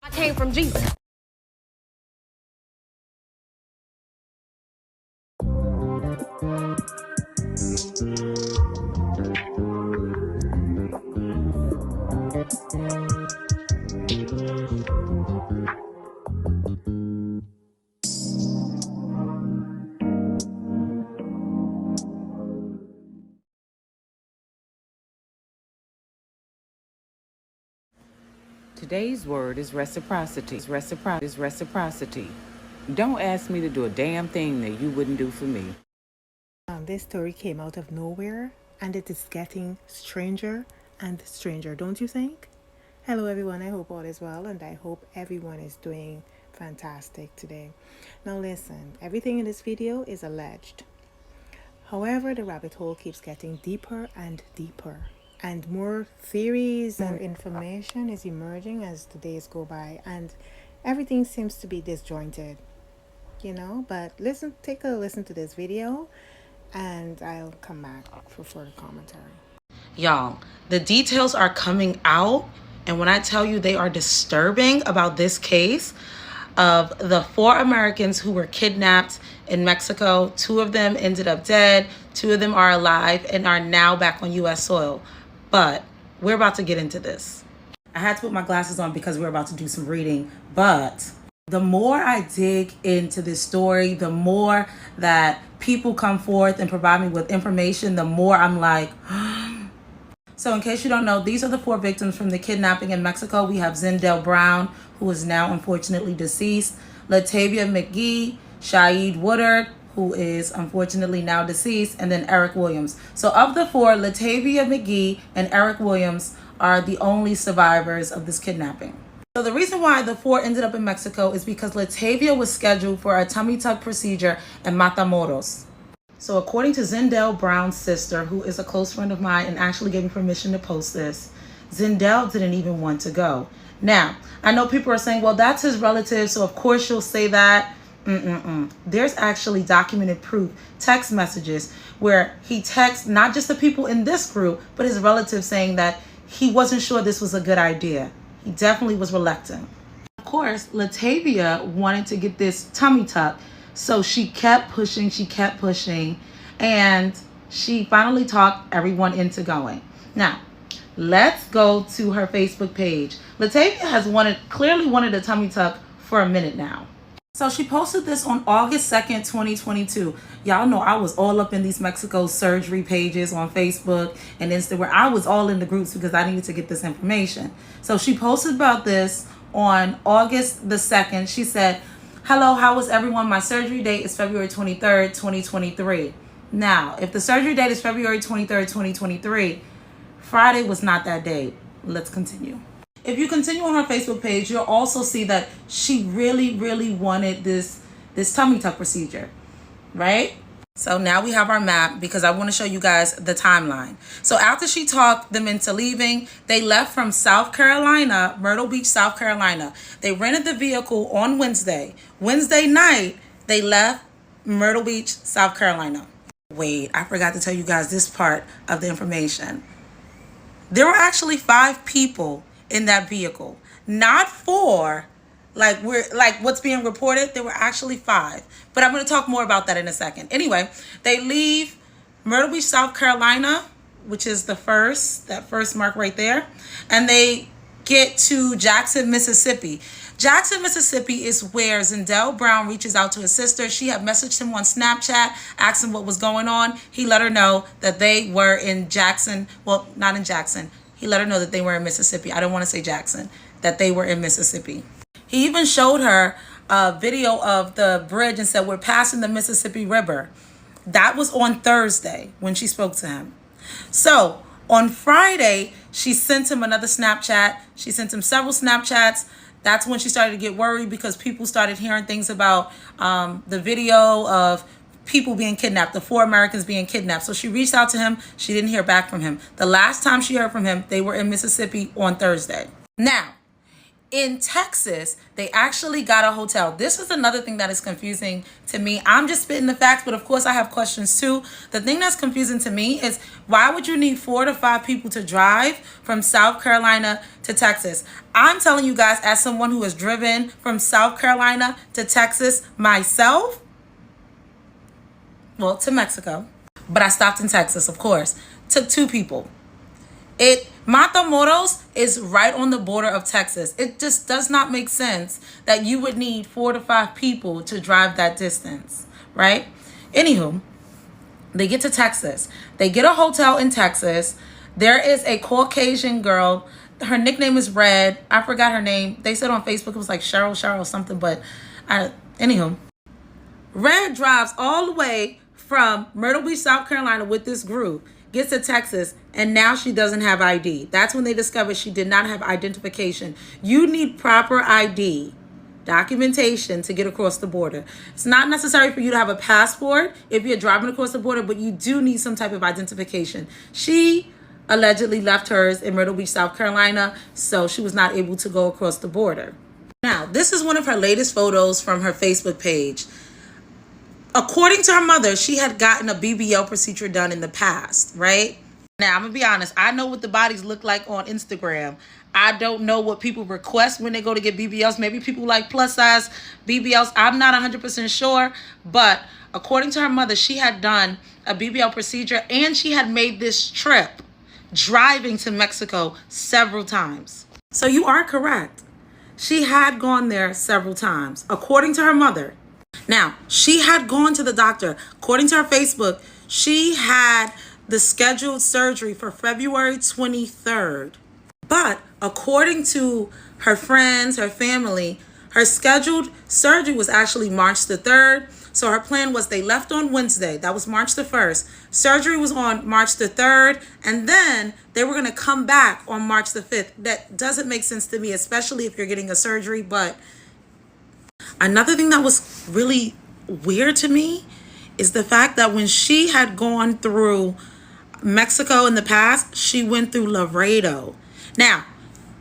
I came from Jesus. Today's word is reciprocity. Reciprocity. Don't ask me to do a damn thing that you wouldn't do for me. This story came out of nowhere and it is getting stranger and stranger, don't you think? Hello, everyone. I hope all is well and I hope everyone is doing fantastic today. Now, listen, everything in this video is alleged. However, the rabbit hole keeps getting deeper and deeper, and more theories and information is emerging as the days go by, and everything seems to be disjointed, but take a listen to this video and I'll come back for further commentary. Y'all, the details are coming out, and when I tell you they are disturbing about this case of the 4 Americans who were kidnapped in Mexico, 2 of them ended up dead, 2 of them are alive and are now back on U.S. soil. But we're about to get into this. I had to put my glasses on because we're about to do some reading, but the more I dig into this story, the more that people come forth and provide me with information, the more I'm like, So in case you don't know, these are the 4 victims from the kidnapping in Mexico. We have Zindell Brown, who is now unfortunately deceased, Latavia McGee, Shaeed Woodard, who is unfortunately now deceased, and then Eric Williams. So of the 4, Latavia McGee and Eric Williams are the only survivors of this kidnapping. So the reason why the 4 ended up in Mexico is because Latavia was scheduled for a tummy tuck procedure in Matamoros. So according to Zindell Brown's sister, who is a close friend of mine and actually gave me permission to post this, Zindell didn't even want to go. Now, I know people are saying, well, that's his relative, so of course you'll say that. There's actually documented proof, text messages, where he texts not just the people in this group, but his relatives saying that he wasn't sure this was a good idea. He definitely was reluctant. Of course, Latavia wanted to get this tummy tuck, so she kept pushing, and she finally talked everyone into going. Now, let's go to her Facebook page. Latavia has clearly wanted a tummy tuck for a minute now. So she posted this on August 2nd, 2022. Y'all know I was all up in these Mexico surgery pages on Facebook and Instagram. I was all in the groups because I needed to get this information. So she posted about this on August the 2nd. She said, "Hello, how is everyone? My surgery date is February 23rd, 2023. Now, if the surgery date is February 23rd, 2023, Friday was not that date." Let's continue. If you continue on her Facebook page, you'll also see that she really wanted this tummy tuck procedure, right? So now we have our map because I want to show you guys the timeline. So after she talked them into leaving, they left from South Carolina, Myrtle Beach, South Carolina. They rented the vehicle on Wednesday. Wednesday night, they left Myrtle Beach, South Carolina. Wait, I forgot to tell you guys this part of the information. There were actually 5 people in that vehicle, not 4 like what's being reported. There were actually 5, but I'm going to talk more about that in a second. Anyway, they leave Myrtle Beach, South Carolina, which is that first mark right there, and they get to Jackson, Mississippi. Jackson, Mississippi is where Zindell Brown reaches out to his sister. She had messaged him on Snapchat, asked him what was going on. He let her know that they were in Jackson. Well, not in Jackson. He let her know that they were in Mississippi. I don't want to say Jackson, that they were in Mississippi. He even showed her a video of the bridge and said, "We're passing the Mississippi River." That was on Thursday when she spoke to him. So on Friday, she sent him another Snapchat. She sent him several Snapchats. That's when she started to get worried because people started hearing things about the video of people being kidnapped, the 4 Americans being kidnapped. So she reached out to him. She didn't hear back from him. The last time she heard from him, they were in Mississippi on Thursday. Now, in Texas, they actually got a hotel. This is another thing that is confusing to me. I'm just spitting the facts, but of course I have questions too. The thing that's confusing to me is why would you need 4 to 5 people to drive from South Carolina to Texas? I'm telling you guys, as someone who has driven from South Carolina to Texas myself, well, to Mexico, but I stopped in Texas, of course. Took 2 people. Matamoros is right on the border of Texas. It just does not make sense that you would need 4 to 5 people to drive that distance, right? Anywho, they get to Texas. They get a hotel in Texas. There is a Caucasian girl. Her nickname is Red. I forgot her name. They said on Facebook it was like Cheryl something, but anywho. Red drives all the way from Myrtle Beach, South Carolina with this group, gets to Texas, and now she doesn't have ID. That's when they discovered she did not have identification. You need proper ID, documentation, to get across the border. It's not necessary for you to have a passport if you're driving across the border, but you do need some type of identification. She allegedly left hers in Myrtle Beach, South Carolina, so she was not able to go across the border. Now, this is one of her latest photos from her Facebook page. According to her mother, she had gotten a BBL procedure done in the past, right? Now, I'm going to be honest. I know what the bodies look like on Instagram. I don't know what people request when they go to get BBLs. Maybe people like plus size BBLs. I'm not 100% sure. But according to her mother, she had done a BBL procedure and she had made this trip driving to Mexico several times. So you are correct. She had gone there several times, according to her mother. Now, she had gone to the doctor. According to her Facebook, she had the scheduled surgery for February 23rd. But according to her friends, her family, her scheduled surgery was actually March the 3rd. So her plan was they left on Wednesday. That was March the 1st. Surgery was on March the 3rd. And then they were going to come back on March the 5th. That doesn't make sense to me, especially if you're getting a surgery. But another thing that was really weird to me is the fact that when she had gone through Mexico in the past, she went through Laredo. Now,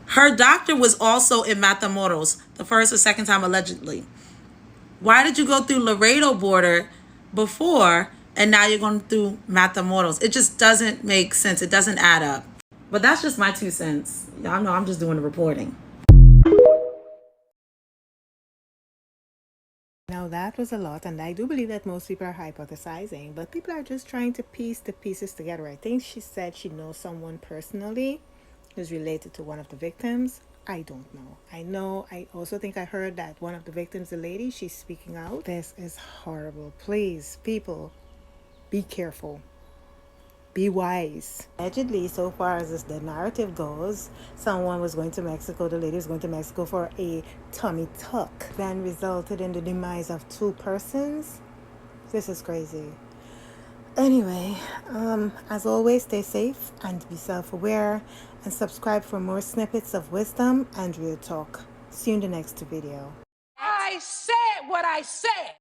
her doctor was also in Matamoros the first or second time, allegedly. Why did you go through Laredo border before and now you're going through Matamoros? It just doesn't make sense. It doesn't add up. But that's just my 2 cents. Y'all know I'm just doing the reporting. Now that was a lot, and I do believe that most people are hypothesizing, but people are just trying to piece the pieces together. I think she said she knows someone personally who's related to one of the victims. I don't know. I also think I heard that one of the victims, the lady, she's speaking out. This is horrible. Please, people, be careful. Be wise. Allegedly, so far as the narrative goes, someone was going to Mexico, the lady was going to Mexico for a tummy tuck, then resulted in the demise of 2 persons. This is crazy. Anyway, as always, stay safe and be self-aware, and subscribe for more snippets of wisdom and real talk. See you in the next video. I said what I said.